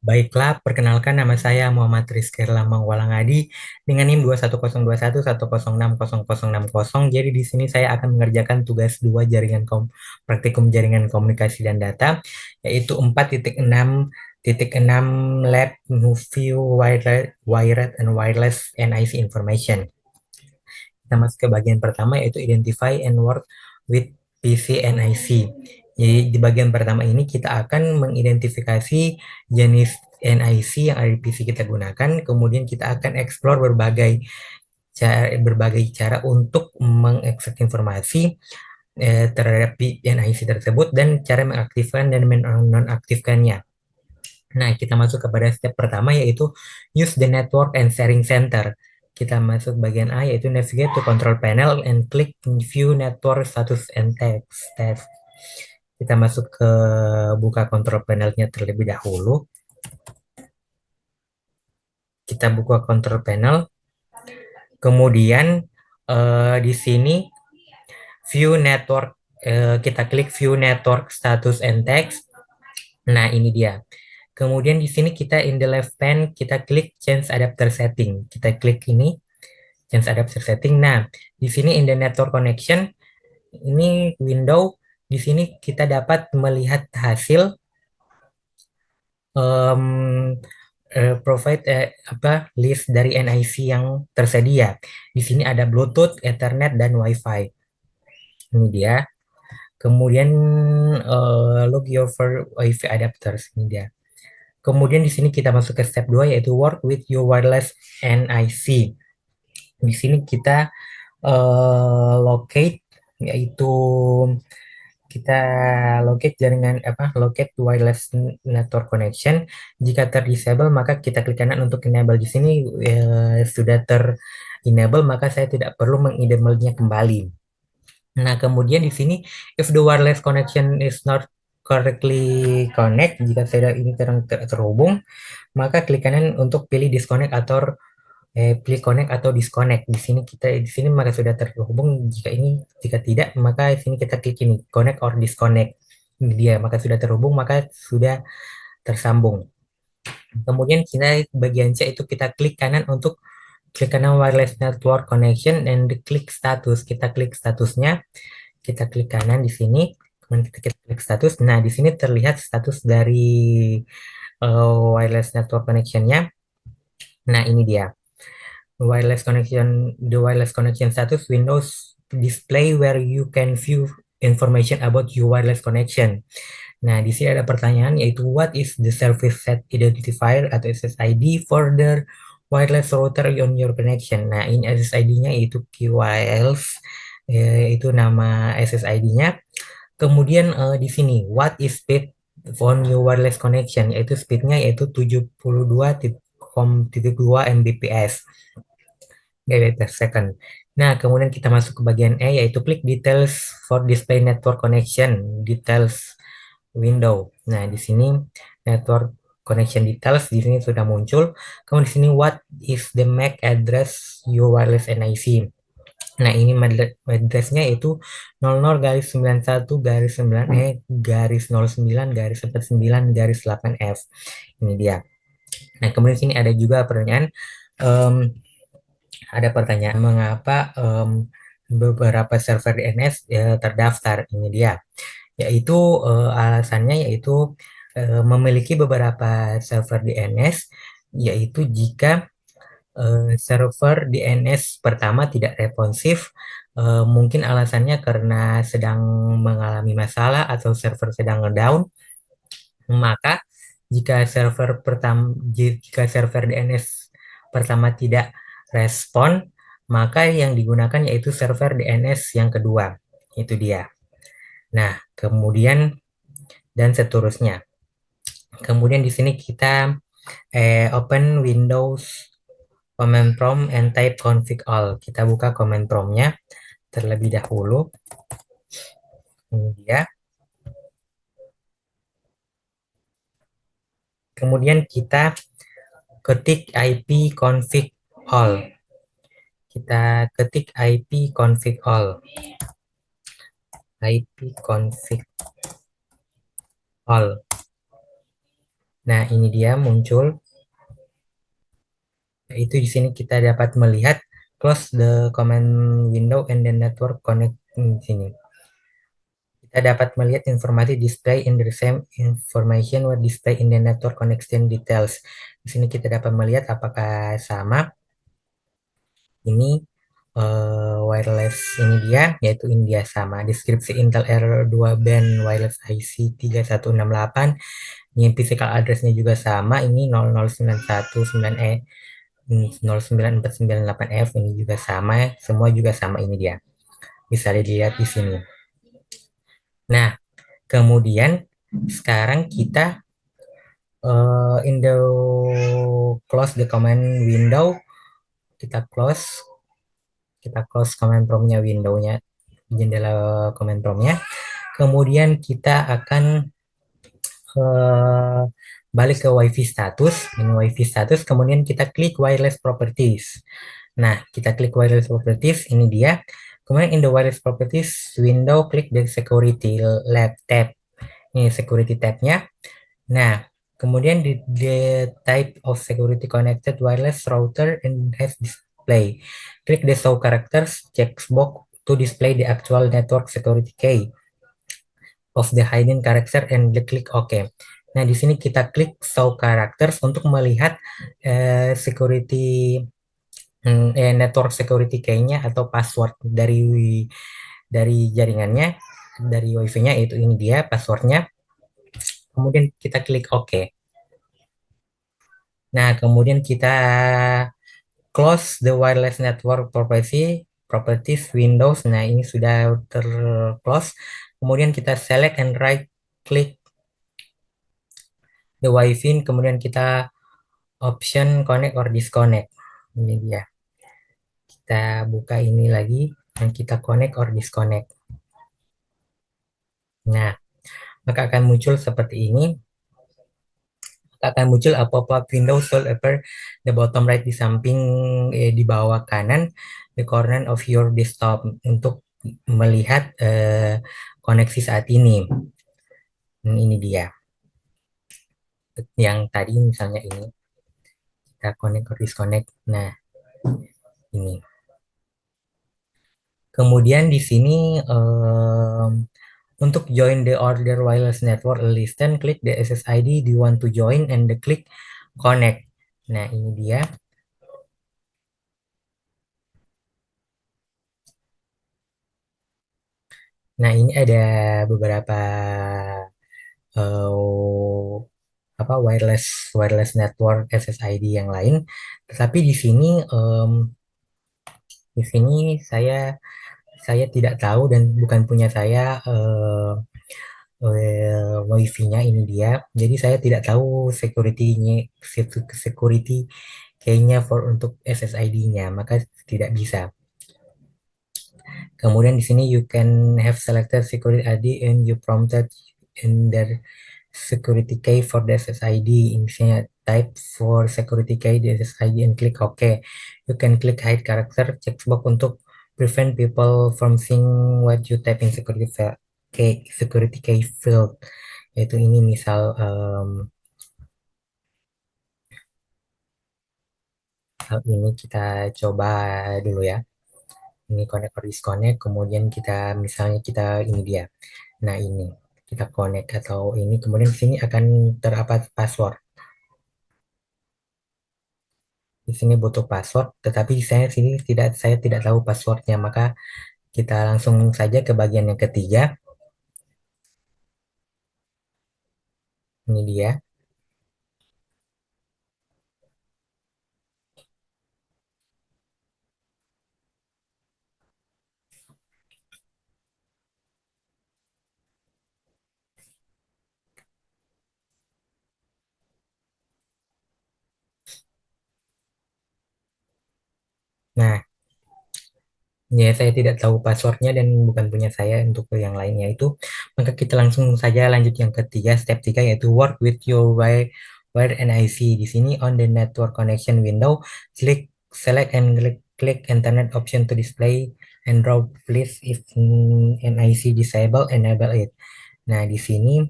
Baiklah, perkenalkan nama saya Muhammad Rizky Lamang Walangadi dengan NIM 2102110606060. Jadi di sini saya akan mengerjakan tugas 2 praktikum jaringan komunikasi dan data, yaitu 4.6.6 Lab View Wired and Wireless NIC Information. Kita masuk ke bagian pertama yaitu Identify and Work with PC NIC. Jadi di bagian pertama ini kita akan mengidentifikasi jenis NIC yang ada di PC kita gunakan, kemudian kita akan explore berbagai cara untuk mengekstrak informasi terhadap NIC tersebut dan cara mengaktifkan dan menonaktifkannya. Nah, kita masuk kepada step pertama yaitu use the network and sharing center. Kita masuk bagian A yaitu navigate to control panel and click view network status and text. Kita masuk ke buka control panelnya terlebih dahulu. Kita buka control panel. Kemudian di sini view network, kita klik view network status and text. Nah, ini dia. Kemudian di sini kita in the left pane kita klik change adapter setting. Kita klik ini change adapter setting. Nah, di sini in the network connection ini window, di sini kita dapat melihat hasil provide list dari NIC yang tersedia. Di sini ada Bluetooth, Ethernet dan Wi-Fi. Ini dia. Kemudian log your Wi-Fi adapters. Ini dia. Kemudian di sini kita masuk ke step 2 yaitu work with your wireless NIC. Di sini kita locate yaitu kita locate wireless network connection. Jika terdisable maka kita klik kanan untuk enable. Di sini sudah ter-enable maka saya tidak perlu mengenable-nya kembali. Nah, kemudian di sini if the wireless connection is not correctly connect, jika ini terhubung, maka klik kanan untuk pilih disconnect atau pilih connect atau disconnect. Di sini maka sudah terhubung. Jika tidak maka di sini kita klik ini connect or disconnect. Ini dia, maka sudah terhubung, maka sudah tersambung. Kemudian kita bagian C itu kita klik kanan untuk klik kanan wireless network connection and klik status. Kita klik statusnya. Kita klik kanan di sini. Kemudian kita klik status. Nah, di sini terlihat status dari wireless network connection-nya. Nah, ini dia. The wireless connection status windows display where you can view information about your wireless connection. Nah, di sini ada pertanyaan yaitu what is the service set identifier atau SSID for the wireless router on your connection. Nah, ini SSID-nya yaitu QWILS, itu nama SSID-nya. Kemudian di sini what is speed on your wireless connection, yaitu speednya yaitu 72.2 Mbps per second. Nah, kemudian kita masuk ke bagian E, yaitu klik details for display network connection, details window. Nah, di sini network connection details di sini sudah muncul. Kemudian di sini what is the MAC address your wireless NIC. Nah, ini address-nya itu 00-91-9E-09-49-8F. Ini dia. Nah, kemudian di sini ada juga pertanyaan, mengapa beberapa server DNS terdaftar. Ini dia. Yaitu alasannya yaitu memiliki beberapa server DNS, yaitu jika server DNS pertama tidak responsif, mungkin alasannya karena sedang mengalami masalah atau server sedang down. Maka jika server DNS pertama tidak respon, maka yang digunakan yaitu server DNS yang kedua. Itu dia. Nah, kemudian dan seterusnya. Kemudian di sini kita open Windows command prompt and type config all. Kita buka command prompt-nya terlebih dahulu. Ini dia. Kemudian kita ketik IP config all. Kita ketik IP config all. IP config all. Nah, ini dia muncul. Itu di sini kita dapat melihat close the command window and the network connect di sini. Kita dapat melihat informasi display in the same information were display in the network connection details. Di sini kita dapat melihat apakah sama. Ini wireless ini dia, yaitu India sama. Deskripsi Intel R2 band wireless IC 3168. Ini physical address-nya juga sama. Ini 00919E 09498F ini juga sama. Semua juga sama ini dia. Bisa dilihat di sini. Nah, kemudian sekarang kita in the close the command window, kita close command prompt-nya window-nya, jendela command prompt-nya. Kemudian kita akan eh, balik ke WiFi status, ini WiFi status, kemudian kita klik wireless properties. Nah, kita klik wireless properties, ini dia. Kemudian in the wireless properties window, klik the security lab tab. Ini security tab-nya. Nah, kemudian the type of security connected wireless router and has display. Klik the show characters checkbox to display the actual network security key of the hidden character and klik OK. Nah, di sini kita klik show characters untuk melihat security network security key-nya atau password dari jaringannya, dari WiFi-nya, itu ini dia passwordnya. Kemudian kita klik OK. Nah, kemudian kita close the wireless network properties Windows. Nah, ini sudah terclose. Kemudian kita select and right click the Wi-Fi. Kemudian kita option connect or disconnect. Ini dia. Kita buka ini lagi dan kita connect or disconnect. Nah, maka akan muncul seperti ini. Akan muncul pop-up window should appear the bottom right, di samping di bawah kanan, the corner of your desktop, untuk melihat koneksi saat ini. Ini dia. Yang tadi misalnya ini kita connect or disconnect. Nah, ini. Kemudian di sini untuk join the order wireless network listen, klik the SSID do you want to join and the klik connect. Nah, ini dia. Nah, ini ada beberapa wireless wireless network SSID yang lain. Tetapi di sini saya tidak tahu dan bukan punya saya WiFi-nya ini dia. Jadi saya tidak tahu security key-nya untuk SSID-nya, maka tidak bisa. Kemudian di sini you can have selected security ID and you prompted in the security key for the SSID. Misalnya type for security key the SSID and click OK. You can click hide character checkbox untuk prevent people from seeing what you type in security key field. Yaitu ini misal hal ini kita coba dulu ya. Ini connect or disconnect, kemudian misalnya kita ini dia. Nah, ini kita connect atau ini, kemudian di sini akan terdapat password. Di sini butuh password, tetapi saya tidak tahu passwordnya, maka kita langsung saja ke bagian yang ketiga. Ini dia. Nah, ya, saya tidak tahu passwordnya dan bukan punya saya untuk yang lainnya itu. Maka kita langsung saja lanjut yang ketiga, step 3, yaitu work with your wire and IC. Di sini on the network connection window, select and click internet option to display and drop list if an IC disable, enable it. Nah, di sini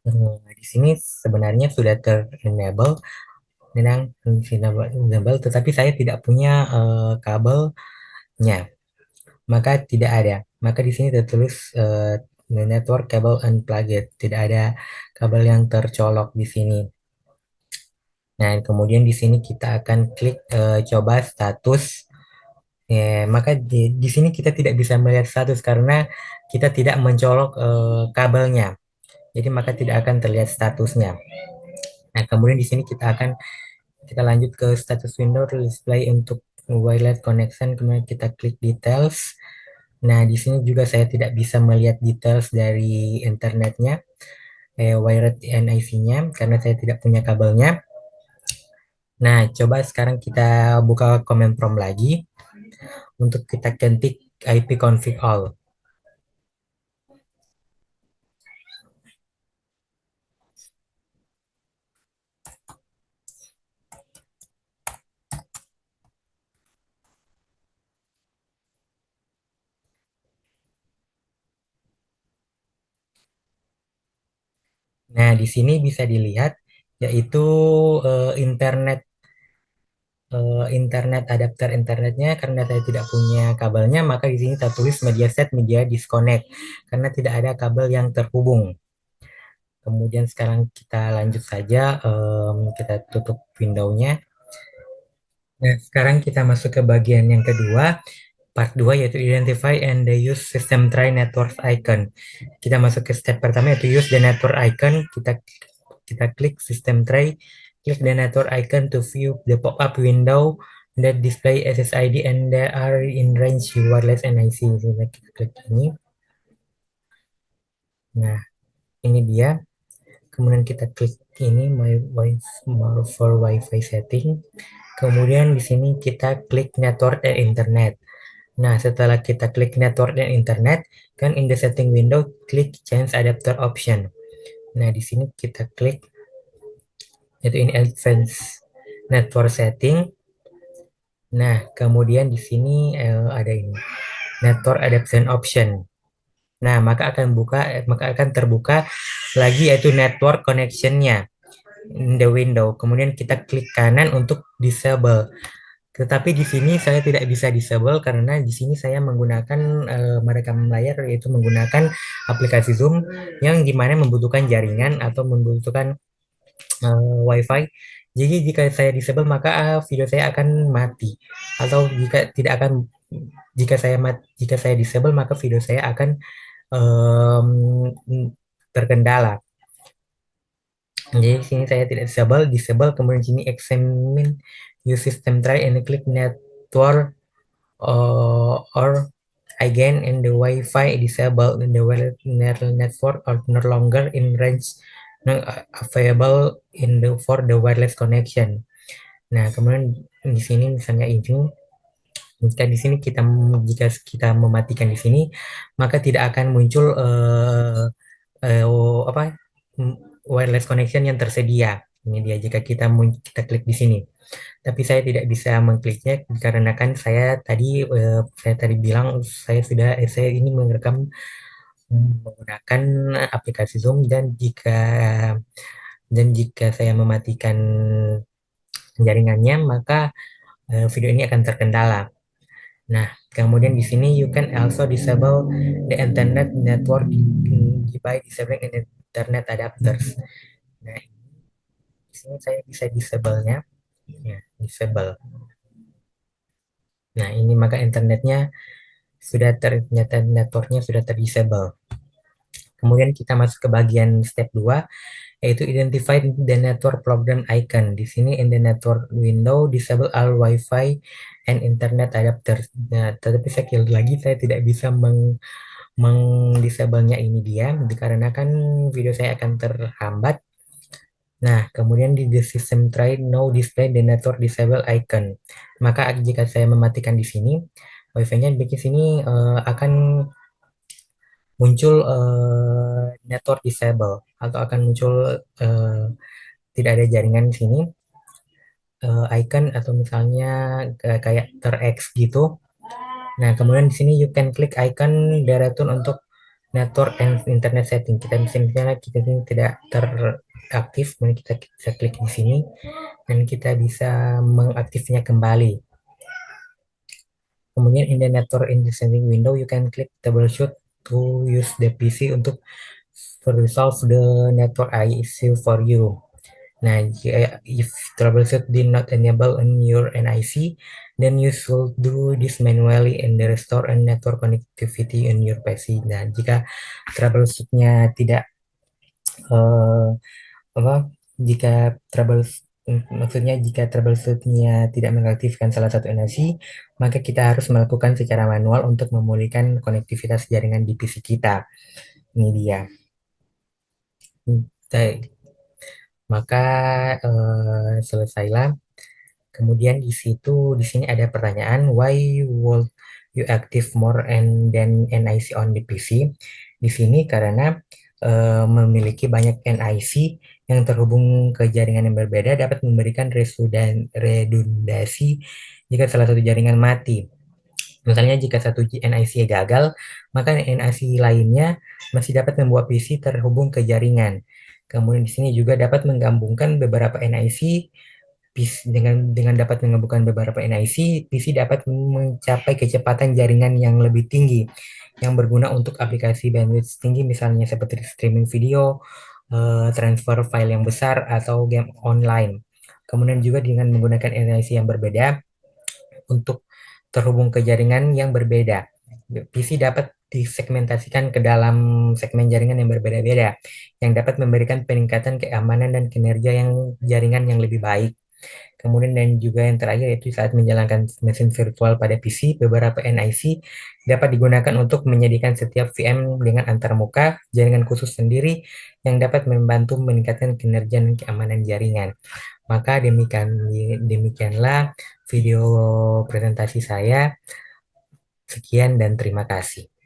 Di sini sebenarnya sudah ter-enable memang enable, tetapi saya tidak punya kabelnya, maka tidak ada. Maka di sini tertulis network cable unplugged, tidak ada kabel yang tercolok di sini. Nah, kemudian di sini kita akan klik coba status. Ya, maka di sini kita tidak bisa melihat status karena kita tidak mencolok kabelnya. Jadi maka tidak akan terlihat statusnya. Nah, kemudian di sini kita lanjut ke status window display untuk wireless connection, kemudian kita klik details. Nah, di sini juga saya tidak bisa melihat details dari internetnya, wired NIC-nya karena saya tidak punya kabelnya. Nah, coba sekarang kita buka command prompt lagi untuk kita ketik ipconfig all. Nah, di sini bisa dilihat yaitu internet internet adapter internetnya, karena saya tidak punya kabelnya, maka di sini tertulis media set media disconnect karena tidak ada kabel yang terhubung. Kemudian sekarang kita lanjut saja, kita tutup windownya. Nah, sekarang kita masuk ke bagian yang kedua, part 2, yaitu identify and the use system try network icon. Kita masuk ke step pertama, yaitu use the network icon. Kita klik system try, klik the network icon to view the pop-up window that display SSID and they are in range wireless NIC. Kita klik ini. Nah, ini dia. Kemudian kita klik ini my Wi-Fi for Wi-Fi setting. Kemudian di sini kita klik network and internet. Nah, setelah kita klik network dan internet, kan in the setting window, klik change adapter option. Nah, di sini kita klik, yaitu in advanced network setting. Nah, kemudian di sini ada ini, network adaptation option. Nah, maka akan terbuka lagi yaitu network connection-nya in the window. Kemudian kita klik kanan untuk disable. Tetapi di sini saya tidak bisa disable karena di sini saya menggunakan merekam layar, yaitu menggunakan aplikasi Zoom yang dimana membutuhkan jaringan atau membutuhkan WiFi. Jadi jika saya disable maka video saya akan mati, atau jika saya disable maka video saya akan terkendala. Jadi di sini saya tidak disable, kemudian sini examine use system try and klik network or again in the Wi-Fi disabled in the wireless network or no longer in range, no, available in the for the wireless connection. Nah, kemudian di sini misalnya ini, jika kita mematikan di sini, maka tidak akan muncul apa wireless connection yang tersedia. Ini dia jika kita klik di sini. Tapi saya tidak bisa mengkliknya dikarenakan saya tadi bilang saya ini merekam menggunakan aplikasi Zoom, dan jika saya mematikan jaringannya maka video ini akan terkendala. Nah, kemudian di sini you can also disable the internet network by disabling internet adapters. Nah, di sini saya bisa disable-nya, ya, disable. Nah, ini maka internetnya ternyata networknya sudah terdisable. Kemudian kita masuk ke bagian step 2, yaitu identify the network program icon. Di sini in the network window disable all Wi-Fi and internet adapter. Nah, tetapi sekali lagi saya tidak bisa mengdisable-nya, ini dia dikarenakan video saya akan terhambat. Nah, kemudian di the system try no display the network disable icon. Maka jika saya mematikan di sini, Wi-Fi-nya di sini akan muncul network disable, atau akan muncul eh, tidak ada jaringan di sini, icon atau misalnya kayak ter-X gitu. Nah, kemudian di sini you can klik icon the return untuk network and internet setting. Kita misalnya kita ini tidak teraktif, kemudian kita bisa klik di sini dan kita bisa mengaktifnya kembali. Kemudian in the network in the setting window, you can click troubleshoot to use the PC untuk resolve the network issue for you. Nah, if troubleshoot did not enable on your NIC, then you should do this manually and restore a network connectivity on your PC. Nah, jika troubleshootnya tidak eh, apa? Jika trouble maksudnya jika troubleshootnya tidak mengaktifkan salah satu NIC, maka kita harus melakukan secara manual untuk memulihkan konektivitas jaringan di PC kita. Ini dia. Baik. Maka selesailah. Kemudian di sini ada pertanyaan, why would you active more and than NIC on the PC? Di sini karena memiliki banyak NIC yang terhubung ke jaringan yang berbeda dapat memberikan redundasi jika salah satu jaringan mati. Misalnya jika satu NIC gagal, maka NIC lainnya masih dapat membuat PC terhubung ke jaringan. Kemudian di sini juga dapat menggabungkan beberapa NIC. Dengan dapat menggabungkan beberapa NIC, PC dapat mencapai kecepatan jaringan yang lebih tinggi yang berguna untuk aplikasi bandwidth tinggi misalnya seperti streaming video, transfer file yang besar atau game online. Kemudian juga dengan menggunakan NIC yang berbeda untuk terhubung ke jaringan yang berbeda. PC dapat disegmentasikan ke dalam segmen jaringan yang berbeda-beda yang dapat memberikan peningkatan keamanan dan kinerja yang jaringan yang lebih baik. Kemudian dan juga yang terakhir yaitu saat menjalankan mesin virtual pada PC, beberapa NIC dapat digunakan untuk menyediakan setiap VM dengan antarmuka, jaringan khusus sendiri yang dapat membantu meningkatkan kinerja dan keamanan jaringan. Maka demikianlah video presentasi saya. Sekian dan terima kasih.